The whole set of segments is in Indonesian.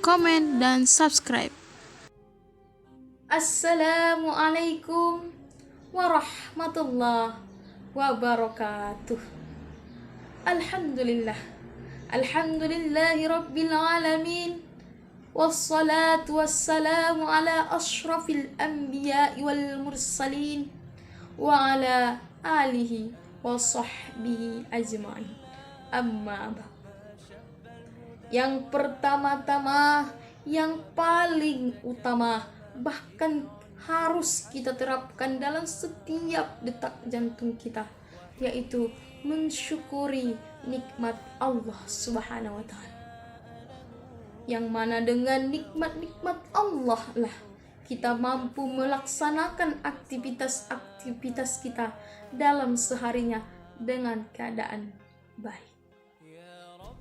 komen, dan subscribe. Assalamualaikum warahmatullahi wabarakatuh. Alhamdulillahi rabbil alamin. Wassalatu wassalamu ala ashrafil anbiya'i wal mursalin wa ala alihi wa sahbihi ajma'in. Amma ba'd. Yang pertama-tama, yang paling utama, bahkan harus kita terapkan dalam setiap detak jantung kita, yaitu mensyukuri nikmat Allah Subhanahu wa Ta'ala. Yang mana dengan nikmat-nikmat Allah lah kita mampu melaksanakan aktivitas kita dalam seharinya dengan keadaan baik.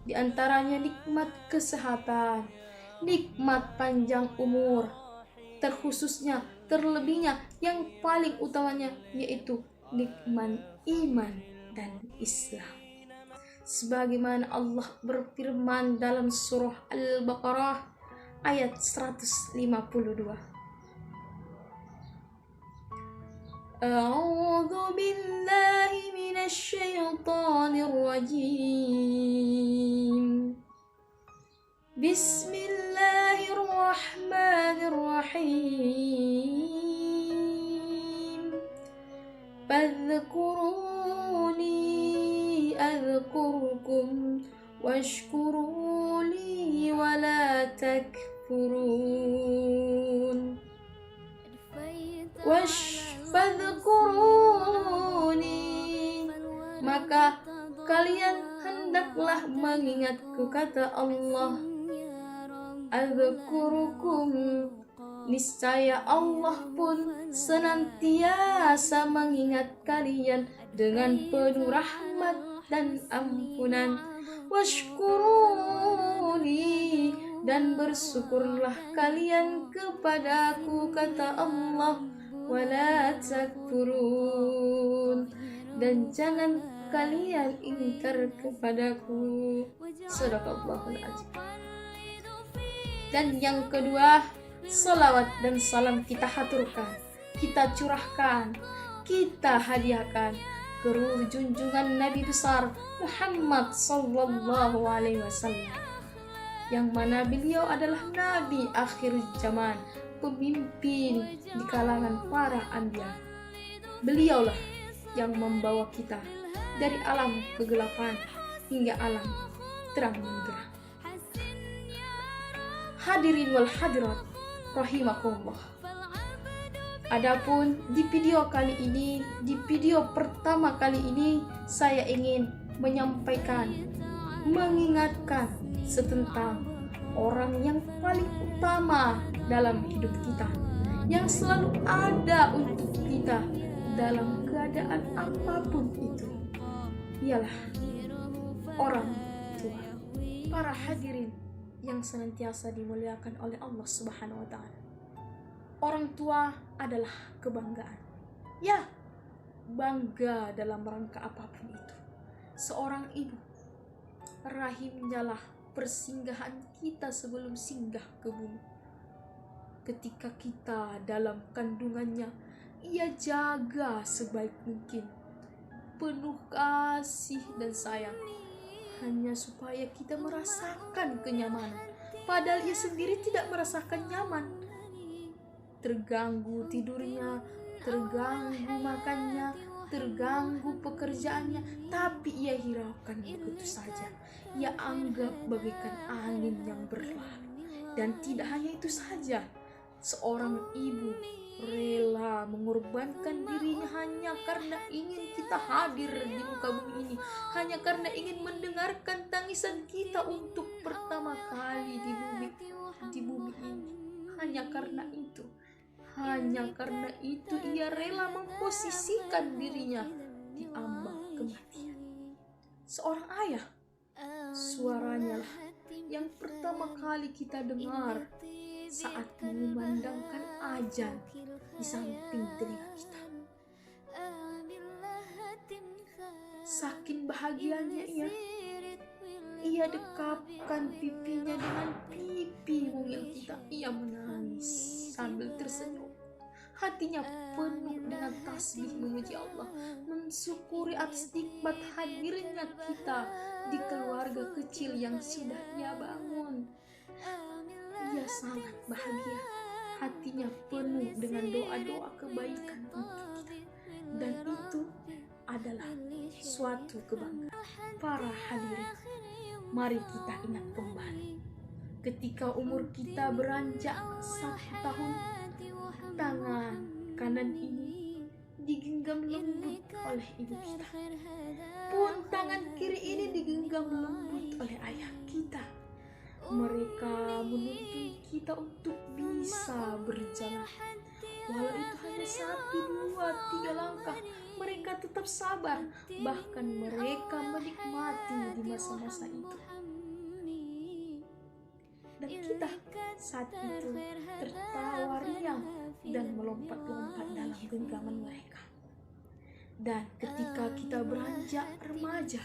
Di antaranya nikmat kesehatan, nikmat panjang umur, terkhususnya, terlebihnya, yang paling utamanya yaitu nikmat iman dan Islam. Sebagaimana Allah berfirman dalam surah Al-Baqarah ayat 152. A'udzu billahi minasy syaithanir rajim. Bismillahirrahmanirrahim. Fadhkuruni adhkurkum washkuruli wala takfurun. Fadhkuruni, maka kalian hendaklah mengingatku, kata Allah. Adhkurukum, niscaya Allah pun senantiasa mengingat kalian dengan penuh rahmat dan ampunan. Washkuruni, dan bersyukurlah kalian kepadaku, kata Allah. Wala takfurun, dan jangan kalian ingkar kepadaku. Shadaqallahul azim. Dan yang kedua, salawat dan salam kita haturkan, kita curahkan, kita hadiahkan ke ruh junjungan Nabi besar Muhammad sallallahu alaihi wasallam, yang mana beliau adalah Nabi akhir zaman, pemimpin di kalangan para anbiya. Beliaulah yang membawa kita dari alam kegelapan hingga alam terang benderang. Hadirin wal hadirat rahimakumullah. Adapun di video kali ini, di video pertama kali ini, saya ingin menyampaikan, mengingatkan tentang orang yang paling utama dalam hidup kita, yang selalu ada untuk kita dalam keadaan apapun itu, ialah orang tua. Para hadirin yang senantiasa dimuliakan oleh Allah Subhanahu wa Ta'ala, orang tua adalah kebanggaan. Ya, bangga dalam rangka apapun itu. Seorang ibu, rahimnya lah persinggahan kita sebelum singgah ke bumi. Ketika kita dalam kandungannya, ia jaga sebaik mungkin, penuh kasih dan sayang, hanya supaya kita merasakan kenyamanan, padahal ia sendiri tidak merasakan nyaman. Terganggu tidurnya, terganggu makannya, terganggu pekerjaannya, tapi ia hiraukan begitu saja. Ia anggap bagaikan angin yang berlalu. Dan tidak hanya itu saja, seorang ibu rela mengorbankan dirinya hanya karena ingin kita hadir di muka bumi ini, hanya karena ingin mendengarkan tangisan kita untuk pertama kali di bumi ini. Hanya karena itu ia rela memposisikan dirinya di ambang kematian. Seorang ayah, suaranya lah yang pertama kali kita dengar saat mengumandangkan azan di samping telinga kita. Saking bahagianya ia dekapkan pipinya dengan pipi mungil kita, ia menangis sambil tersenyum. Hatinya penuh dengan tasbih memuji Allah, mensyukuri atas nikmat hadirnya kita di keluarga kecil yang sudah ia bangun. Ia sangat bahagia, hatinya penuh dengan doa-doa kebaikan untuk kita. Dan itu adalah suatu kebanggaan. Para hadirin, mari kita ingat kembali ketika umur kita beranjak 1 tahun, tangan kanan ini digenggam lembut oleh ibu kita, pun tangan kiri ini digenggam lembut oleh ayah kita. Mereka menuntun kita untuk bisa berjalan, walau itu hanya 1, 2, 3 langkah. Mereka tetap sabar, bahkan mereka menikmati di masa-masa itu. Dan kita saat itu tertawa riang dan melompat-lompat dalam genggaman mereka. Dan ketika kita beranjak remaja,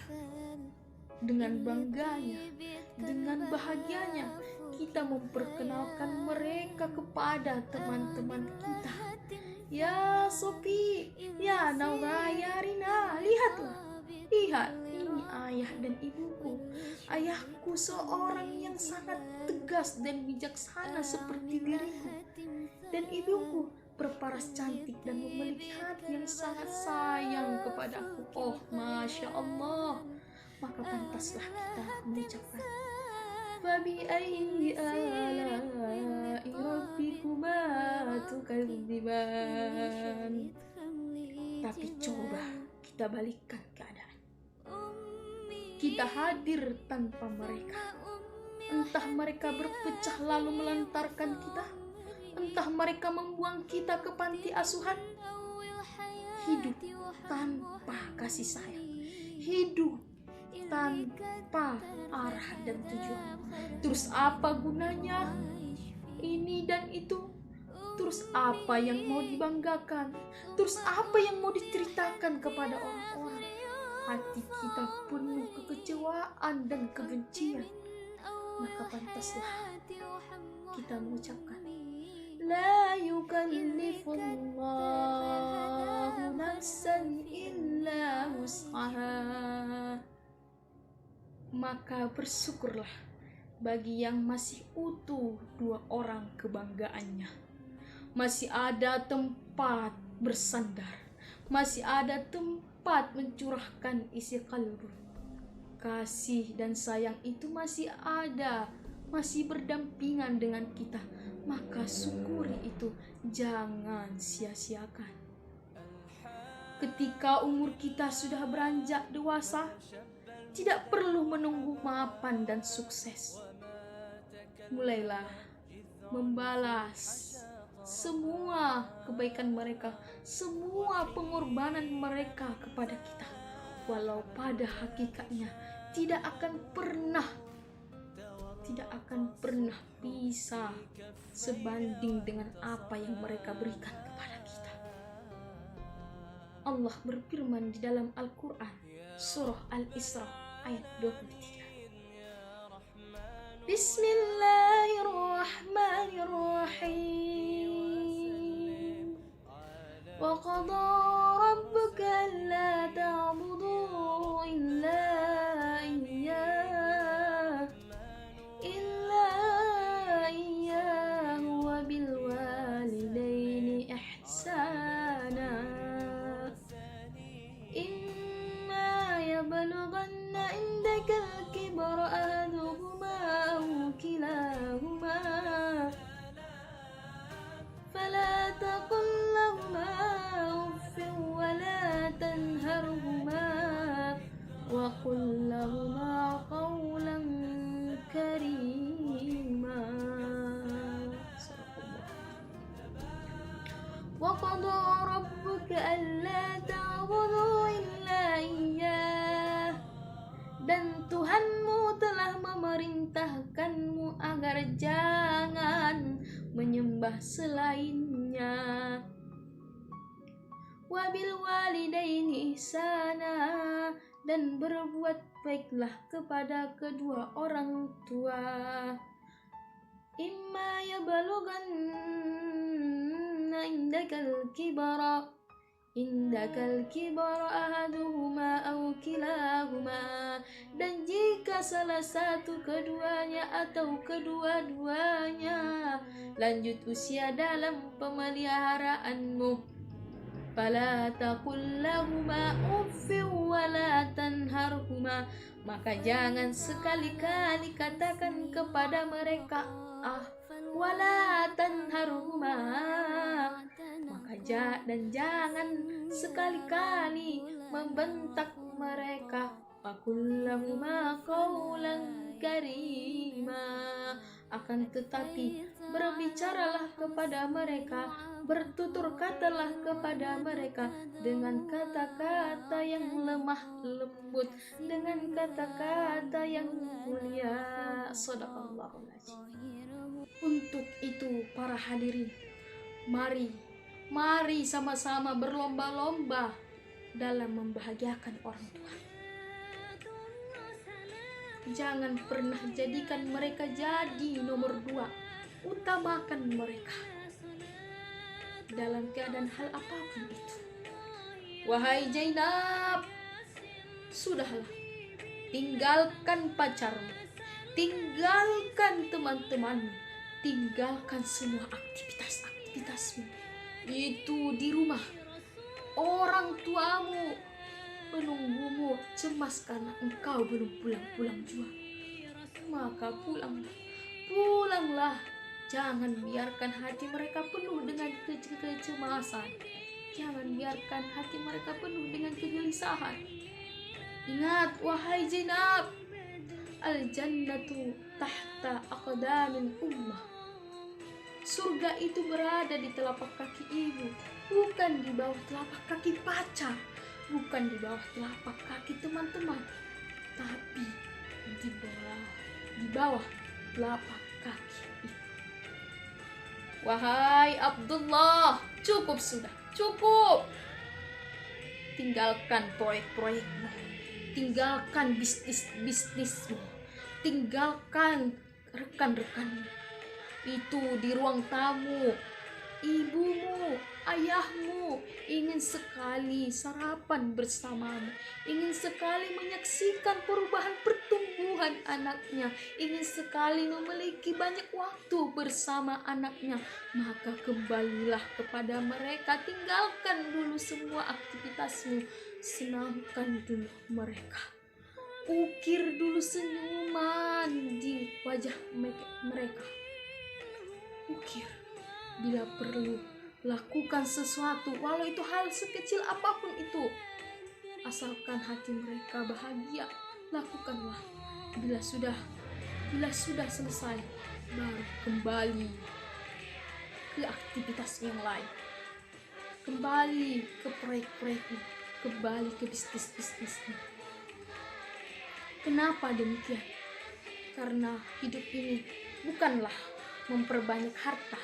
dengan bangganya, dengan bahagianya, kita memperkenalkan mereka kepada teman-teman kita. Ya Sopi, ya Naura, ya Rina, lihatlah, lihat, ini ayah dan ibuku. Ayahku seorang yang sangat tegas dan bijaksana seperti diriku, dan ibuku berparas cantik dan memiliki hati yang sangat sayang kepadaku. Oh, Masya Allah. Maka pantaslah kita mengucapkan Fabi ayyi ala'i rabbikuma tukadziban. Tapi coba kita balikkan keadaan. Kita hadir tanpa mereka. Entah mereka berpecah lalu melantarkan kita, entah mereka membuang kita ke panti asuhan. Hidup tanpa kasih sayang, hidup tanpa arah dan tujuan. Terus apa gunanya ini dan itu? Terus apa yang mau dibanggakan? Terus apa yang mau diceritakan kepada orang-orang? Hati kita penuh kekecewaan dan kebencian. Maka pantaslah kita mengucapkan La yukallifullahu nafsan illa wus'aha. Maka bersyukurlah bagi yang masih utuh 2 orang kebanggaannya. Masih ada tempat bersandar, masih ada tempat mencurahkan isi kalbu. Kasih dan sayang itu masih ada, masih berdampingan dengan kita. Maka syukuri itu, jangan sia-siakan. Ketika umur kita sudah beranjak dewasa, tidak perlu menunggu mapan dan sukses. Mulailah membalas semua kebaikan mereka, semua pengorbanan mereka kepada kita. Walau pada hakikatnya tidak akan pernah bisa sebanding dengan apa yang mereka berikan kepada kita. Allah berfirman di dalam Al-Quran, Surah Al-Isra ayat 23. Bismillahirrahmanirrahim. Wa qadha rabbuka alla ta'budu illa iyyahu wa bil walidaini ihsana. يبلغن عندك الكبر أحدهما أو كلاهما فلا تقل لهما أف ولا تنهرهما وقل لهما قولا كريما. وقضى ربك ألا تعبدوا إلا إياه. Dan Tuhanmu telah memerintahkanmu agar jangan menyembah selainnya. Wabil walidaini ihsana, dan berbuat baiklah kepada kedua orang tua. Imma yabalughanna indakal kibara ahaduhuma aw kilahuma, dan jika salah satu keduanya atau kedua-duanya lanjut usia dalam pemeliharaanmu, fala taqul lahuma uffin wala tanharhuma, maka jangan sekali-kali katakan kepada mereka wala tanharhuma, dan jangan sekali-kali membentak mereka. Faqul lahuma qawlan karima, akan tetapi berbicaralah kepada mereka, bertutur katalah kepada mereka dengan kata-kata yang lemah lembut, dengan kata-kata yang mulia. Shadaqallahul azim. Untuk itu para hadirin, mari sama-sama berlomba-lomba dalam membahagiakan orang tua. Jangan pernah jadikan mereka jadi nomor 2. Utamakan mereka dalam keadaan hal apapun itu. Wahai Zainab, sudahlah, tinggalkan pacarmu, tinggalkan teman-temanmu, tinggalkan semua aktivitasmu itu di rumah. Orang tuamu menunggumu cemas karena engkau belum pulang juga. Maka pulanglah. Jangan biarkan hati mereka penuh dengan kecemasan. Jangan biarkan hati mereka penuh dengan kegelisahan. Ingat wahai Zainab, al-jannatu tahta aqdamil ummah. Surga itu berada di telapak kaki ibu, bukan di bawah telapak kaki pacar, bukan di bawah telapak kaki teman-teman, tapi di bawah telapak kaki ibu. Wahai Abdullah, cukup sudah, cukup. Tinggalkan proyek-proyekmu, tinggalkan bisnismu, tinggalkan rekan-rekanmu. Itu di ruang tamu, ibumu, ayahmu ingin sekali sarapan bersamamu, ingin sekali menyaksikan perubahan pertumbuhan anaknya, ingin sekali memiliki banyak waktu bersama anaknya. Maka kembalilah kepada mereka, tinggalkan dulu semua aktivitasmu, senangkan dulu mereka, ukir dulu senyuman di wajah mereka. Ukir, bila perlu lakukan sesuatu, walau itu hal sekecil apapun itu, asalkan hati mereka bahagia, lakukanlah. Bila sudah selesai, baru kembali ke aktivitas yang lain, kembali ke proyek-proyeknya, kembali ke bisnisnya. Kenapa demikian? Karena hidup ini bukanlah memperbanyak harta,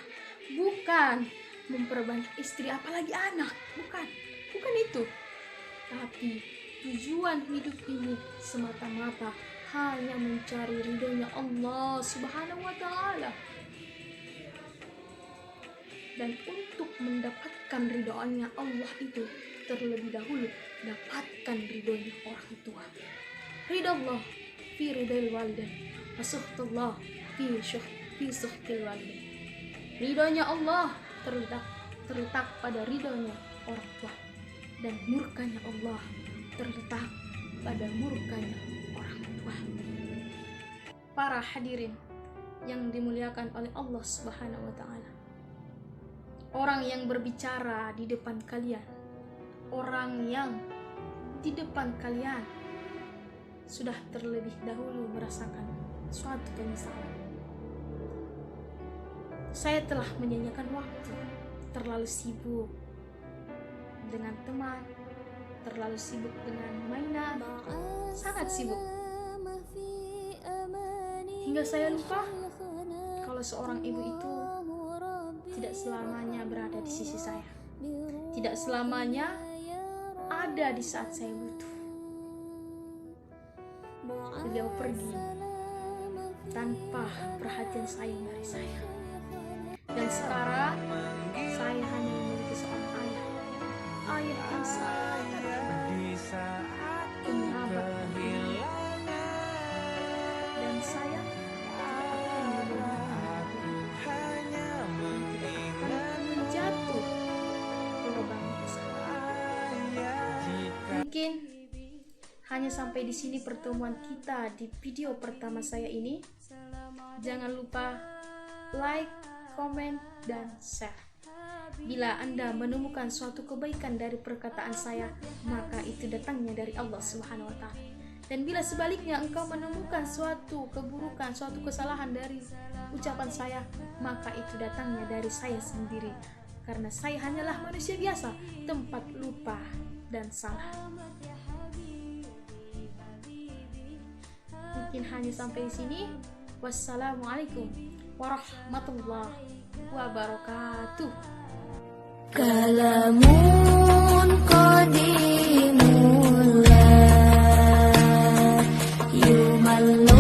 bukan memperbanyak istri apalagi anak, bukan itu. Tapi tujuan hidup ini semata-mata hanya mencari ridhonya Allah Subhanahu wa ta'ala. Dan untuk mendapatkan ridhonya Allah itu, terlebih dahulu dapatkan ridhonya orang tua. Ridha Allah fi ridhil walidain, wa suhtullah fi suhtil walidain. Ridhonya Allah terletak pada ridhonya orang tua, dan murkanya Allah terletak pada murkanya orang tua. Para hadirin yang dimuliakan oleh Allah Subhanahu wa ta'ala, orang yang berbicara di depan kalian, orang yang di depan kalian sudah terlebih dahulu merasakan suatu penyesalan. Saya telah menyanyikan waktu, terlalu sibuk dengan teman, terlalu sibuk dengan mainan, sangat sibuk, hingga saya lupa kalau seorang ibu itu tidak selamanya berada di sisi saya, tidak selamanya ada di saat saya butuh. beliau pergi tanpa perhatian sayang dari saya. Dan sekarang saya hanya memiliki seorang ayah yang sangat penyabar, dan saya akan menjatuh ke lubang kesalahan. Mungkin hanya sampai di sini pertemuan kita di video pertama saya ini. Jangan lupa like, komen, dan share. Bila Anda menemukan suatu kebaikan dari perkataan saya, maka itu datangnya dari Allah Subhanahu wa Ta'ala. Dan bila sebaliknya engkau menemukan suatu keburukan, suatu kesalahan dari ucapan saya, maka itu datangnya dari saya sendiri. Karena saya hanyalah manusia biasa, tempat lupa dan salah. Mungkin hanya sampai di sini. Wassalamualaikum warahmatullahi wabarakatuh. Kalamun qadimullah yumallu